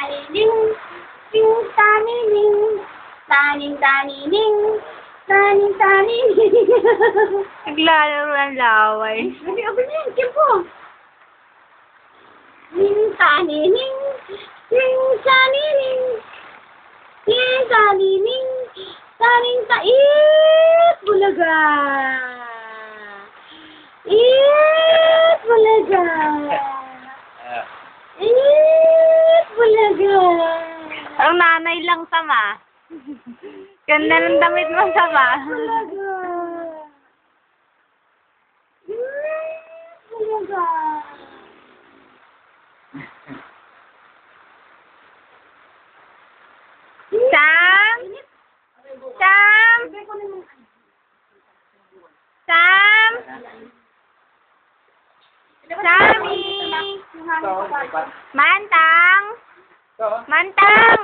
tani, ning, ning, tani, ning, taning, tani, ning, taning, tani, ning. Naglalaro ng laway. Sabi, ako niya, kimpo. Ning, tani, ning, ning, tani, ning, ning, tani, ning, taning, tait, bulaga. It, bulaga. It, bulaga. Ang nanay lang sama. Ganda ng damit mo sama. Bulaga. Bulaga. Sam? Sam? Sam? Sammy? Mantang? Mantang?